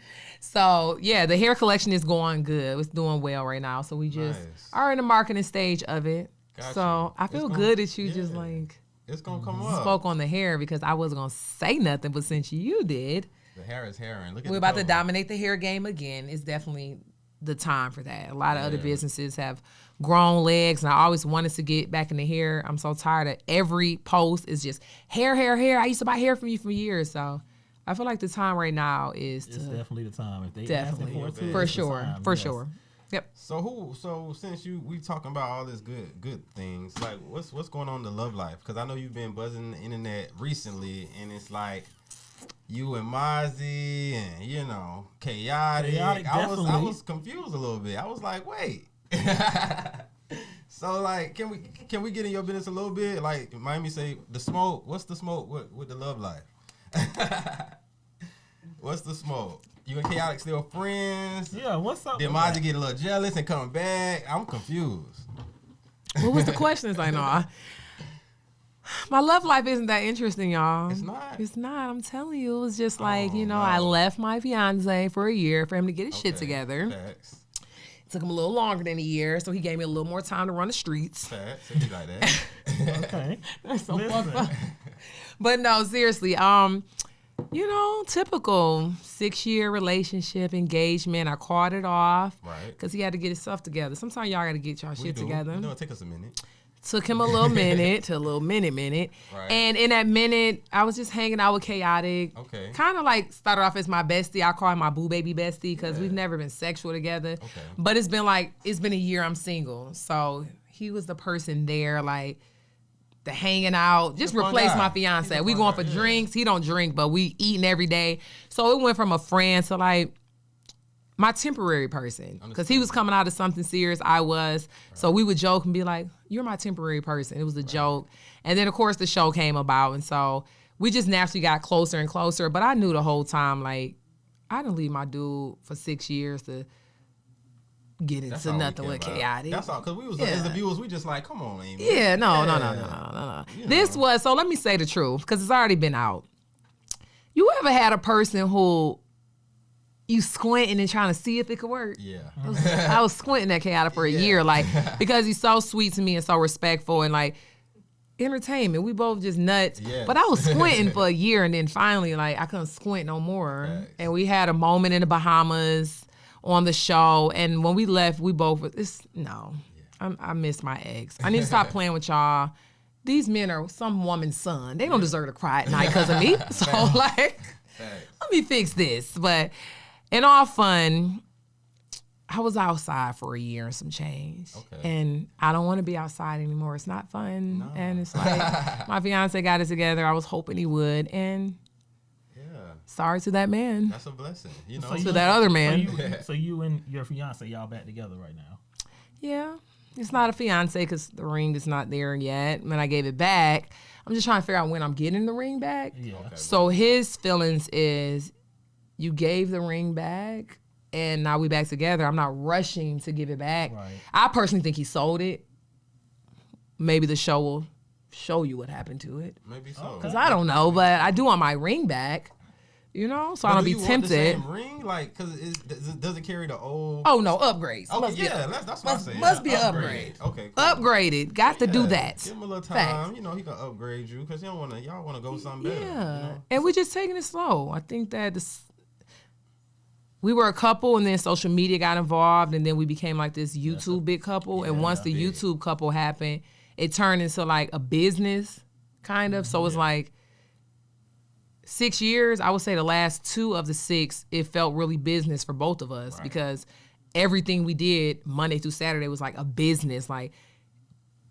So yeah, the hair collection is going good. It's doing well right now. So we just Nice. are in the marketing stage of it. Got So you. I feel It's good gonna- that you just yeah. like It's going to come up. spoke on the hair because I wasn't gonna say nothing, but since you did, The hair is herring. Look at we're the about to cover. dominate the hair game again. It's definitely the time for that. A lot of other Yeah. businesses have grown legs, and I always wanted to get back in the hair. I'm so tired of every post is just hair, hair, hair. I used to buy hair from you for years, so I feel like the time right now is It's to definitely the time. If they definitely asking for it too, for it's the sure, time, for yes. sure. Yep. So since we talking about all this good things, like what's going on in the love life? Because I know you've been buzzing the internet recently, and it's like you and Mozzie and chaotic. Chaotic, I definitely. was confused a little bit. I was like, wait. So like, can we get in your business a little bit? Like Miami say the smoke. What's the smoke with the love life? What's the smoke? You and Chaotic still friends? Yeah, what's up? Did Mozzie get a little jealous and come back? I'm confused. What was the question? It's like, no, my love life isn't that interesting, y'all. It's not? It's not. I'm telling you. It was just like, I left my fiance for a year for him to get his shit together. Facts. It took him a little longer than a year, so he gave me a little more time to run the streets. Facts. It'd be like that. Okay. That's so fucked up. But no, seriously, typical 6-year relationship, engagement. I called it off. Right. Because he had to get himself together. Sometimes y'all got to get y'all shit together. It take us a minute. Took him a little minute to a little minute. Right. And in that minute, I was just hanging out with Chaotic. Okay. Kind of like started off as my bestie. I call him my boo baby bestie because we've never been sexual together. Okay. But it's been a year I'm single. So he was the person there, like, the hanging out. Just replace my fiance. We going for drinks. He don't drink, but we eating every day. So it went from a friend to like my temporary person, because he was coming out of something serious. I was. Right. So we would joke and be like, you're my temporary person. It was a joke. And then, of course, the show came about. And so we just naturally got closer and closer. But I knew the whole time, like, I didn't leave my dude for 6 years to get into nothing with Chaotic. That's all. Because we was, as the viewers, we just like, come on, Amy. Yeah, no. This was, so let me say the truth, because it's already been out. You ever had a person who you squinting and trying to see if it could work? Yeah. I was squinting at Chaotic for a year, like, because he's so sweet to me and so respectful and like entertainment. We both just nuts. Yes. But I was squinting for a year, and then finally, like, I couldn't squint no more. Thanks. And we had a moment in the Bahamas on the show, and when we left, we both I miss my ex. I need to stop playing with y'all. These men are some woman's son. They don't deserve to cry at night because of me. So like, let me fix this. But in all fun, I was outside for a year and some change. Okay. And I don't want to be outside anymore. It's not fun. No. And it's like, my fiance got it together. I was hoping he would. And sorry to that man. That's a blessing. To that other man. So you and your fiance, y'all back together right now? Yeah. It's not a fiance because the ring is not there yet. When I gave it back, I'm just trying to figure out when I'm getting the ring back. Yeah. Okay, so his feelings is, you gave the ring back and now we back together. I'm not rushing to give it back. Right. I personally think he sold it. Maybe the show will show you what happened to it. Maybe so. Because I don't know, but I do want my ring back. So I don't be tempted. Want the same ring? Like, because does it carry the old? Oh, no, upgrades. Okay, that's what I said. Must be an upgrade. Okay, cool. Upgraded. Got to do that. Give him a little time. Fact. He can upgrade you because y'all want to go something better. Yeah. And we're just taking it slow. I think that we were a couple, and then social media got involved, and then we became like this YouTube big couple. And once the YouTube couple happened, it turned into like a business kind of. So it's like 6 years, I would say the last 2 of the 6, it felt really business for both of us because everything we did Monday through Saturday was like a business. Like,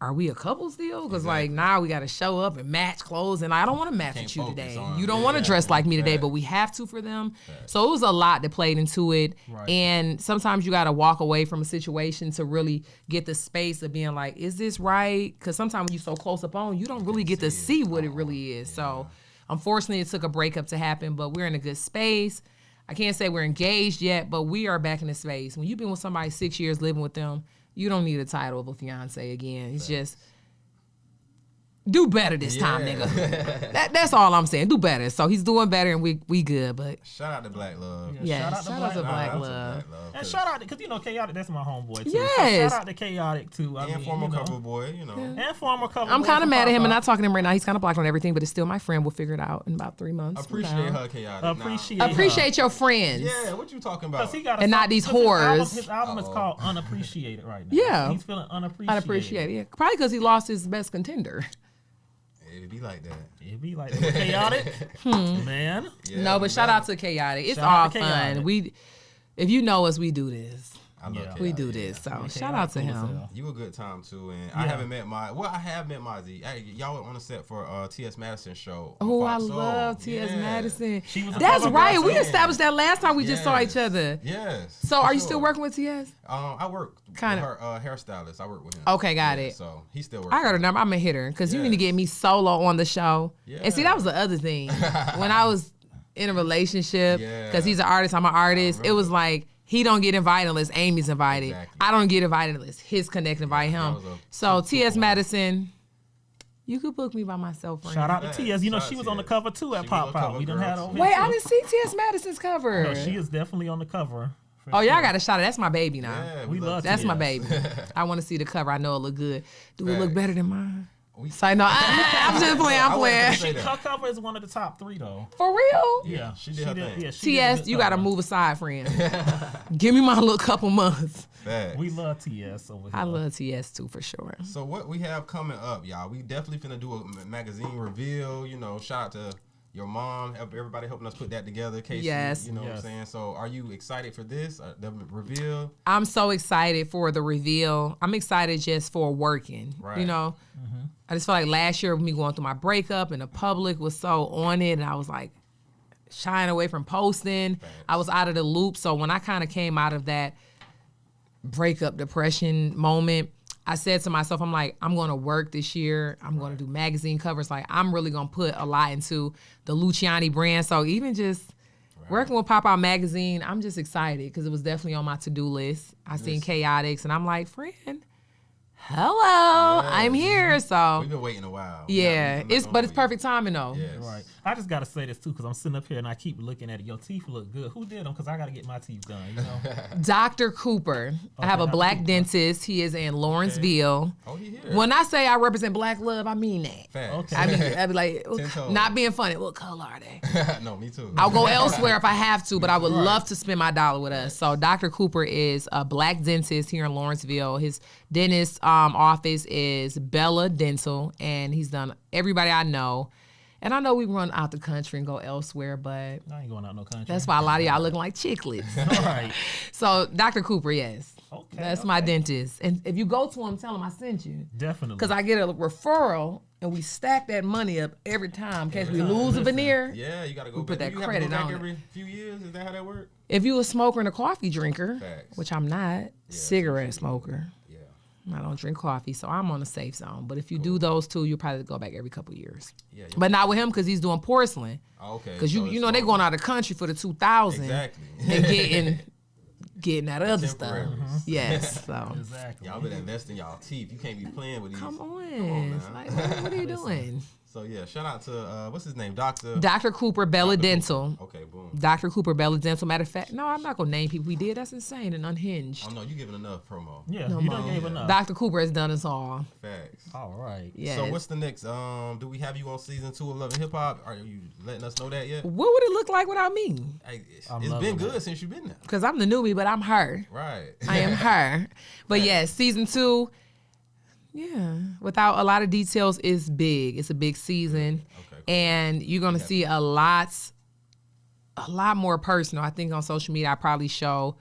are we a couple still? Because like now we got to show up and match clothes, and I don't want to match with you today. You don't want to dress like me today, but we have to for them. So it was a lot that played into it. Right. And sometimes you got to walk away from a situation to really get the space of being like, is this right? Because sometimes when you're so close up on, you don't really get to see what it really is. So unfortunately, it took a breakup to happen, but we're in a good space. I can't say we're engaged yet, but we are back in the space. When you've been with somebody 6 years living with them, you don't need a title of a fiance again. It's just do better this time, nigga. That's all I'm saying. Do better. So he's doing better, and we good. But shout out to Black Love. Yeah, shout out to Black Love. And shout out because Chaotic. That's my homeboy too. Yes. So shout out to Chaotic too. And former cover boy. And former cover. I'm kind of mad at him and not talking to him right now. He's kind of blocked on everything, but it's still my friend. We'll figure it out in about 3 months. Appreciate her, Chaotic. Appreciate your friends. Yeah, what you talking about? And not these whores. His album is called Unappreciated right now. Yeah. He's feeling unappreciated. Unappreciated. Yeah. Probably because he lost his best contender. It'd be like that. It'd be like that. Chaotic, man. Yeah, no, but shout out to Chaotic. It's all fun. If you know us, we do this. I love Chaotic. We do this. So shout out to him. You a good time too, and I haven't met I have met Mozzie. Y'all were on the set for T.S. Madison show. Oh, I love T.S. Madison. That's right. We established that last time we just saw each other. Yes. So are you still working with T.S.? I work with her hairstylist. I work with him. Okay, got it. So he's still working. I got her number. I'm gonna hit her because you need to get me solo on the show. And see, that was the other thing. When I was in a relationship because he's an artist, I'm an artist. It was like he don't get invited unless Amy's invited. Exactly. I don't get invited unless his connect invite him. So T.S. Madison, you could book me by myself, friend. Shout out to T.S. You know, she was on the cover too at Pop Out. We done had over. Wait, I didn't see T.S. Madison's cover. No, she is definitely on the cover. Oh, y'all got a shot at. That's my baby now. Yeah, we love That's T.S. my baby. I want to see the cover. I know it look good. Do it look better than mine? So no, I'm just playing. I'm playing. Her cover is one of the top 3 though. For real? Yeah, she did her thing. Yeah, T.S., you got to move aside, friend. Give me my little couple months. Facts. We love T.S. over here. I love T.S. too, for sure. So what we have coming up, y'all, we definitely finna do a magazine reveal. You know, shout out to your mom, everybody helping us put that together. Casey, Yes. You know what I'm saying? So are you excited for this, the reveal? I'm so excited for the reveal. I'm excited just for working, you know? I just feel like last year with me going through my breakup and the public was so on it and I was like shying away from posting. I was out of the loop. So when I kind of came out of that breakup depression moment, I said to myself, I'm like, I'm going to work this year. I'm going to do magazine covers. Like, I'm really going to put a lot into the Luciani brand. So even just working with Popout Magazine, I'm just excited because it was definitely on my to-do list. I seen Chaotix, and I'm like, friend, hello, I'm here. So we've been waiting a while. Yeah, it's perfect timing though. Yes. Right. I just gotta say this too, because I'm sitting up here and I keep looking at it. Your teeth look good. Who did them? Because I gotta get my teeth done. You know. Dr. Cooper. I have a black dentist. He is in Lawrenceville. Oh, he here. When I say I represent Black love, I mean that. Facts. Okay. I be like, not being funny. What color are they? No, me too. I'll go elsewhere if I have to, but I would love to spend my dollar with us. So Dr. Cooper is a black dentist here in Lawrenceville. His dentist office is Bella Dental, and he's done everybody I know. And I know we run out the country and go elsewhere, but I ain't going out no country. that's why a lot of y'all looking like chiclets. All right. So Dr. Cooper, yes. Okay. That's my dentist. And if you go to him, tell him I sent you. Definitely. Because I get a referral, and we stack that money up every time in case we lose a veneer. Yeah, you got to go back. put that You have to credit go back on every few years. Is that how that works? If you a smoker and a coffee drinker, Facts. which I'm not, cigarette smoker. Yeah. I don't drink coffee, so I'm on a safe zone. But if you do those two, you'll probably go back every couple years. Yeah. But not with him because he's doing porcelain. Oh, okay. Because So you know they going out of the country for the 2000 Exactly. and getting that other stuff. Temporaries. Yes. So Exactly. Y'all better invest in y'all teeth. You can't be playing with these. come on, now. like, what are you doing? So yeah, shout out to what's his name, Doctor. Dr. Cooper Bella Dental. Okay, boom. Dr. Cooper Bella Dental. Matter of fact, no, I'm not gonna name people we did. That's insane and unhinged. Oh no, you giving enough promo. Yeah, No you more. done gave enough. Dr. Cooper has done us all. Facts. All right. Yes. So what's the next? Do we have you on season 2 of Love and Hip Hop? Are you letting us know that yet? What would it look like without me? Hey, it's loving been it. good since you've been there. Because I'm the newbie, but I'm her. Right. I am her. But yes, season 2, yeah, without a lot of details, is big. It's a big season. Okay, cool. And you're going to see a lot more personal. I think on social media, I probably show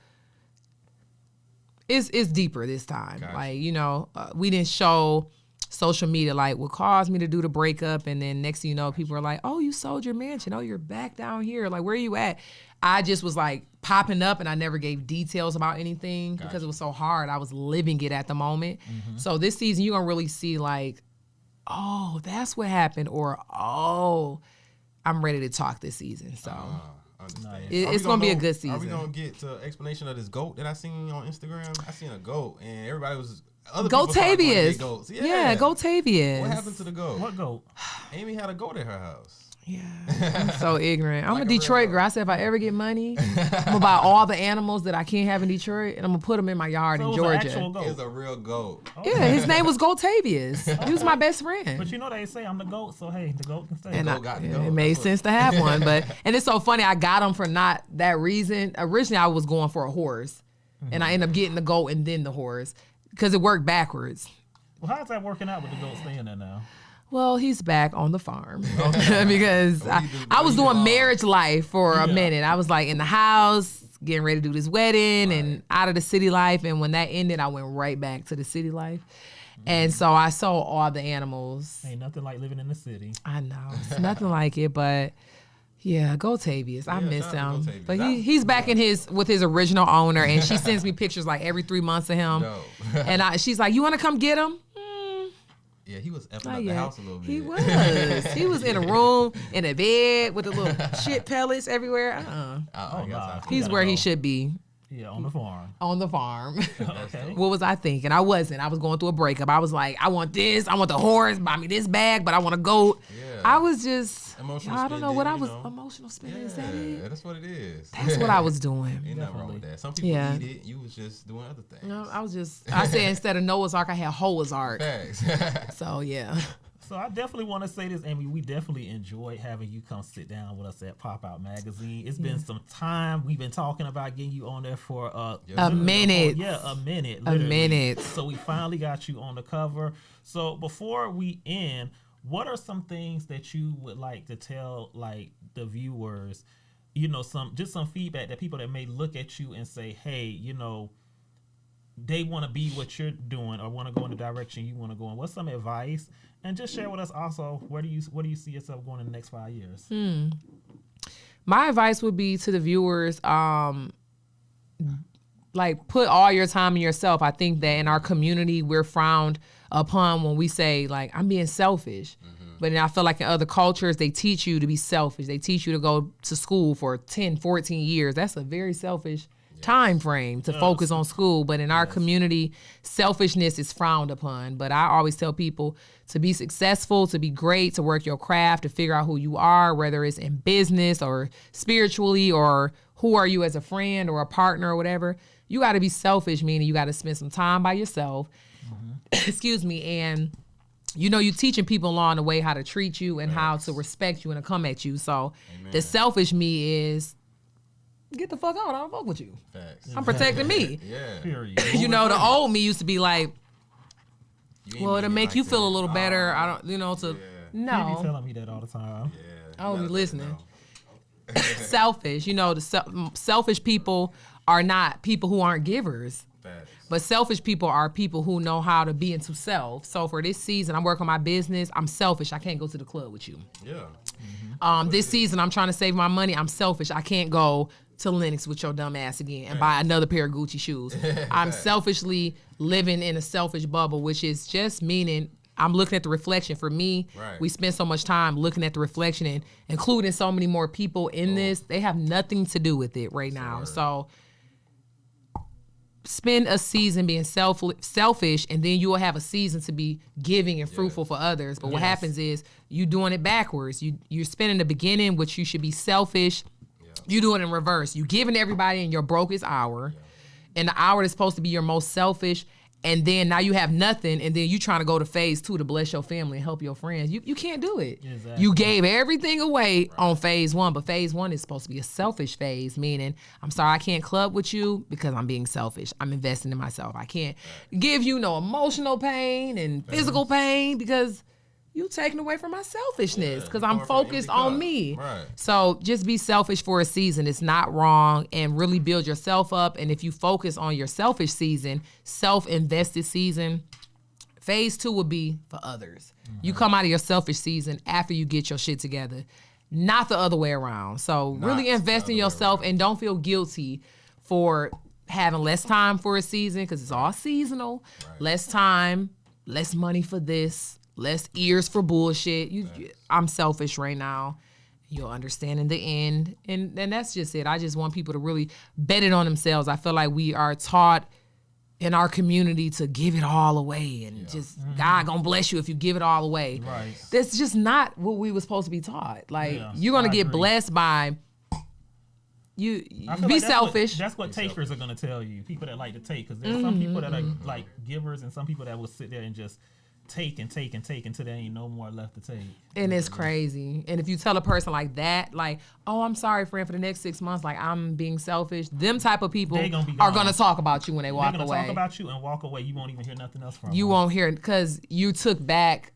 it's deeper this time. Gotcha. Like, you know, we didn't show social media like what caused me to do the breakup, and then next thing you know, people are like, oh, you sold your mansion, oh, you're back down here, like, where are you at? I just was like popping up, and I never gave details about anything because it was so hard. I was living it at the moment. So this season, you're gonna really see like, oh, that's what happened, or oh, I'm ready to talk this season. So Understand. it's gonna be a good Are we season. gonna get to explanation of this goat that I seen on Instagram? I seen a goat, and everybody was other Go people started going to Tavius. get goats. Yeah, Go Tavius. What happened to the goat? What goat? Amy had a goat at her house. Yeah, I'm so ignorant. I'm Like a a real Detroit dog. girl. I said if I ever get money, I'm gonna buy all the animals that I can't have in Detroit, and I'm gonna put them in my yard So in it was an Georgia. actual It was goat. a real goat. Yeah, his name was Gotavius. He was my best friend. But you know they say I'm the goat, so hey, the goat can stay. And goat got to go. it made sense to have one, but and it's so funny. I got him for not that reason. Originally, I was going for a horse, and I ended up getting the goat and then the horse because it worked backwards. Well, how's that working out with the goat staying there now? Well, he's back on the farm because I was he did doing all. marriage life for a Yeah. minute. I was like in the house, getting ready to do this wedding and out of the city life. And when that ended, I went right back to the city life. And so I sold all the animals. Ain't nothing like living in the city. I know. It's nothing like it, but yeah, Gotavius. I Yeah, miss shout out to him. Gotavius. But That's- he's back in with his original owner, and she sends me pictures like every 3 months of him. No. And she's like, you want to come get him? Yeah, he was effing up the house a little bit. He was. He was in a room, in a bed with the little shit pellets everywhere. He's where he should be. Yeah, on the farm. On the farm. Okay. What was I thinking? I wasn't. I was going through a breakup. I was like, I want this. I want the horse. Buy me this bag, but I want a goat. Yeah. I was just, emotional I don't know what I was, know. emotional spending. Yeah, Is that it? that's what it is. That's what I was doing. Ain't nothing wrong with that. Some people eat it. You was just doing other things. No, I said instead of Noah's Ark, I had Hoah's Ark. Facts. So, yeah. So I definitely want to say this, Amy. We definitely enjoyed having you come sit down with us at Popout Magazine. It's been some time. We've been talking about getting you on there for a minute. A minute. A minute. So we finally got you on the cover. So before we end, what are some things that you would like to tell like the viewers? You know, some feedback that people that may look at you and say, hey, you know, they want to be what you're doing or want to go in the direction you want to go in. What's some advice? And just share with us also, where do you see yourself going in the next 5 years? My advice would be to the viewers, like put all your time in yourself. I think that in our community, we're frowned upon when we say like, I'm being selfish. But then I feel like in other cultures, they teach you to be selfish. They teach you to go to school for 10, 14 years. That's a very selfish time frame to focus on school. But in our community, selfishness is frowned upon. But I always tell people to be successful, to be great, to work your craft, to figure out who you are, whether it's in business or spiritually, or who are you as a friend or a partner or whatever. You got to be selfish, meaning you got to spend some time by yourself. Excuse me. And you know, you're teaching people along the way how to treat you and how to respect you and to come at you. So the selfish me is, get the fuck out. I don't fuck with you. Facts. I'm protecting me. Yeah. Period. You know, the old me used to be like, well, it'll make like you feel that. a little better. I don't, you know, to, You be no. telling me that all the time. Yeah. I don't be gotta listening. know. Selfish. You know, the selfish people are not people who aren't givers. Facts. But selfish people are people who know how to be into self. So for this season, I'm working on my business. I'm selfish. I can't go to the club with you. Yeah. This season, I'm trying to save my money. I'm selfish. I can't go to Lenox with your dumb ass again and buy another pair of Gucci shoes. I'm selfishly living in a selfish bubble, which is just meaning I'm looking at the reflection. For me, we spend so much time looking at the reflection and including so many more people in this. They have nothing to do with it right now. So spend a season being selfish, and then you will have a season to be giving and fruitful for others. But what happens is you doing it backwards. You're spending the beginning, which you should be selfish. You do it in reverse. You giving everybody in your brokest hour, and the hour that's supposed to be your most selfish, and then now you have nothing, and then you trying to go to phase 2 to bless your family and help your friends. You can't do it. Exactly. You gave everything away on phase 1, but phase 1 is supposed to be a selfish phase, meaning I'm sorry I can't club with you because I'm being selfish. I'm investing in myself. I can't give you no emotional pain and physical pain because you taking away from my selfishness because I'm focused on me. Right. So just be selfish for a season. It's not wrong, and really build yourself up. And if you focus on your selfish season, self-invested season, phase 2 will be for others. You come out of your selfish season after you get your shit together, not the other way around. So really invest in yourself and don't feel guilty for having less time for a season because it's all seasonal. Less time, less money for this. Less ears for bullshit. I'm selfish right now. You'll understand in the end. And that's just it. I just want people to really bet it on themselves. I feel like we are taught in our community to give it all away and just God gonna bless you if you give it all away. Right. That's just not what we were supposed to be taught. Like you're gonna get blessed by you be selfish. That's what takers are gonna tell you. People that like to take, because there's some people that are like givers and some people that will sit there and just take and take and take until there ain't no more left to take. And it's crazy. And if you tell a person like that, like, oh, I'm sorry, friend, for the next 6 months, like I'm being selfish, them type of people are gonna talk about you when they walk away. They're gonna talk about you and walk away. You won't even hear nothing else from them. You won't hear it because you took back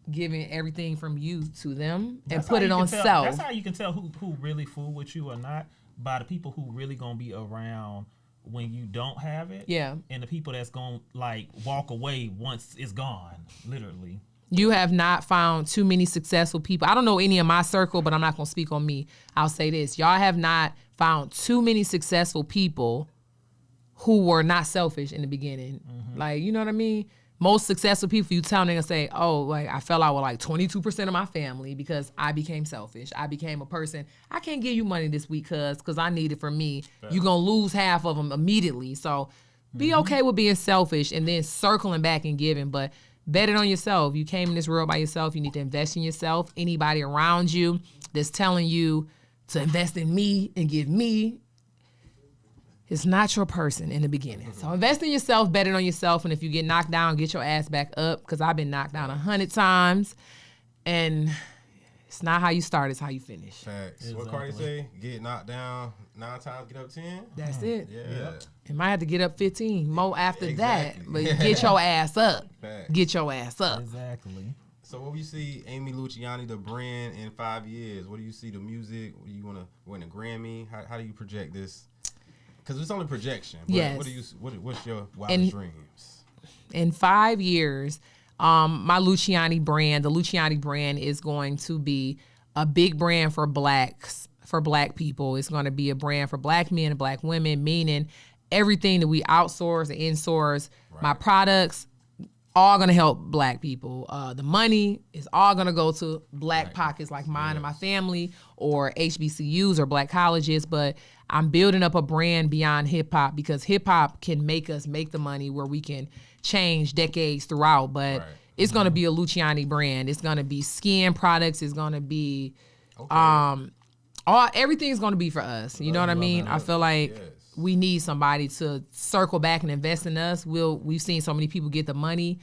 giving everything from you to them and put it on self. That's how you can tell who really fool with you or not, by the people who really gonna be around when you don't have it, and the people that's gonna like walk away once it's gone, literally. You have not found too many successful people. I don't know any in my circle, but I'm not gonna speak on me. I'll say this: y'all have not found too many successful people who were not selfish in the beginning. Like, you know what I mean? most successful people, you tell them, and say, oh, like I fell out with like 22% of my family because I became selfish. I became a person, I can't give you money this week because I need it for me. You're going to lose half of them immediately. So be okay with being selfish and then circling back and giving. But bet it on yourself. You came in this world by yourself. You need to invest in yourself. Anybody around you that's telling you to invest in me and give me, it's not your person in the beginning. So invest in yourself, bet it on yourself, and if you get knocked down, get your ass back up, because I've been knocked down 100 times, and it's not how you start, it's how you finish. Facts. Exactly. What Cardi say? Get knocked down 9 times, get up 10? That's it. Yeah. You might have to get up 15 more after that, but get your ass up. Facts. Get your ass up. Exactly. So what do you see Amy Luciani, the brand, in 5 years? What do you see the music? What do you want to win a Grammy? How do you project this? Because it's only projection. Yes. What's your wildest dreams? In 5 years, my Luciani brand, the Luciani brand, is going to be a big brand for black people. It's going to be a brand for black men and black women, meaning everything that we outsource and insource, my products, all going to help black people. The money is all going to go to black pockets like mine and my family, or HBCUs or black colleges. But I'm building up a brand beyond hip hop, because hip hop can make us make the money where we can change decades throughout. But it's going to be a Luciani brand. It's going to be skin products. It's going to be everything's going to be for us. You know what I mean? I feel like we need somebody to circle back and invest in us. We've seen so many people get the money,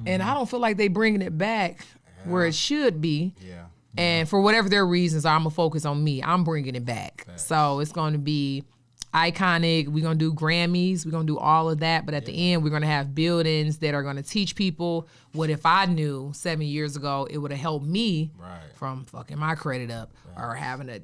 and I don't feel like they bringing it back where it should be. Yeah. And for whatever their reasons are, I'm going to focus on me. I'm bringing it back. So it's going to be iconic. We're going to do Grammys. We're going to do all of that. But at the end, we're going to have buildings that are going to teach people what if I knew 7 years ago, it would have helped me from fucking my credit up or having to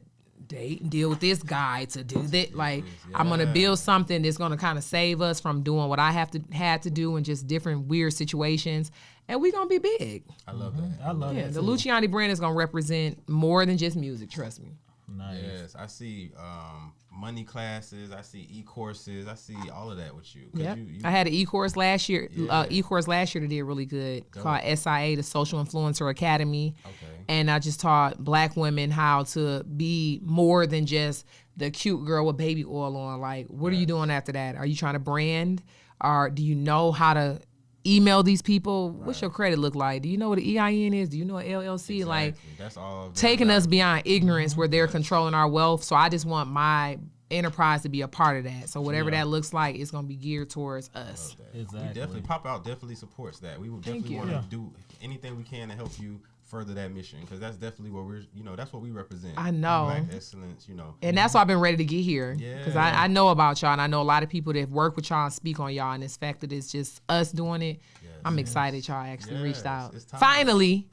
date and deal with this guy to do that. Like, I'm going to build something that's going to kind of save us from doing what I had to do in just different weird situations. And we're going to be big. I love that. I love that. The Luciani brand is going to represent more than just music, trust me. Nice. Yes, I see money classes. I see e-courses. I see all of that with you. Yep. I had an e-course last year. E-course last year that did really good, called SIA, the Social Influencer Academy. Okay. And I just taught black women how to be more than just the cute girl with baby oil on. Like, what are you doing after that? Are you trying to brand? Or do you know how to email these people? What's your credit look like? Do you know what an EIN is? Do you know an LLC? Exactly. Like, that's all taking us beyond ignorance where they're controlling our wealth. So I just want my enterprise to be a part of that. So whatever that looks like, it's going to be geared towards us. Exactly. We definitely, Popout definitely supports that. We will definitely want to do anything we can to help you further that mission, because that's definitely what we're, that's what we represent. I know. Black excellence, And that's why I've been ready to get here. Because I know about y'all, and I know a lot of people that work with y'all and speak on y'all, and this fact that it's just us doing it, I'm excited y'all actually reached out. Finally.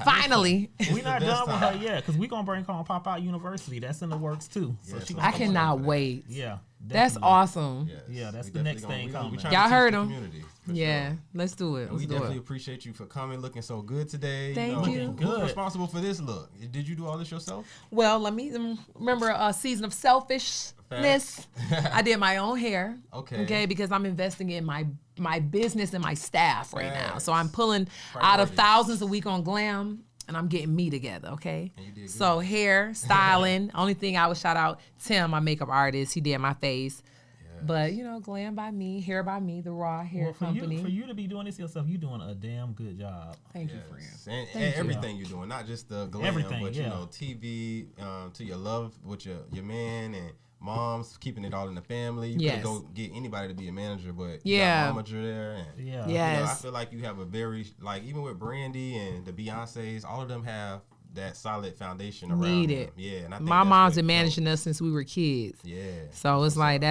Finally. We're not done with her yet, because we're going to bring her on Popout University. That's in the works too. So I cannot wait. Yeah. That's awesome. Yeah, that's the next thing coming. Y'all heard him. Yeah, let's do it. We definitely appreciate you for coming, looking so good today. Thank you. Who's responsible for this look? Did you do all this yourself? Well, let me remember a season of selfishness. I did my own hair. Okay, because I'm investing in my business and my staff right now. So I'm pulling out of thousands a week on glam, and I'm getting me together, okay? And you did good. So hair, styling. Only thing I would shout out Tim, my makeup artist. He did my face. But, glam by me, hair by me, the Raw Hair Company. For you to be doing this yourself, you're doing a damn good job. Thank you, friend. And everything you're doing, not just the glam, but, TV, to your love with your man and moms, keeping it all in the family. You could go get anybody to be a manager, but you got momager there. And, I feel like you have a very, even with Brandy and the Beyoncés, all of them have that solid foundation around them. Yeah, and I think my mom's been managing us since we were kids. Yeah. So it's like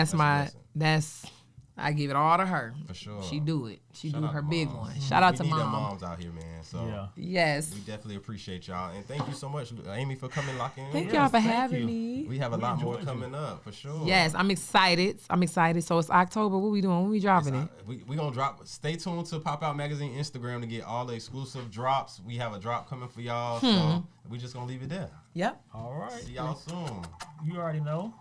I give it all to her. For sure. She do it. She do her big one. Shout out to mom. We need moms out here, man. So yes. We definitely appreciate y'all. And thank you so much, Amy, for coming locking in. Thank y'all for having me. We have a lot more coming up, for sure. Yes, I'm excited. So it's October. What we doing? When we dropping it? We gonna drop. Stay tuned to Popout Magazine Instagram to get all the exclusive drops. We have a drop coming for y'all. So we just gonna leave it there. Yep. All right. See y'all soon. You already know.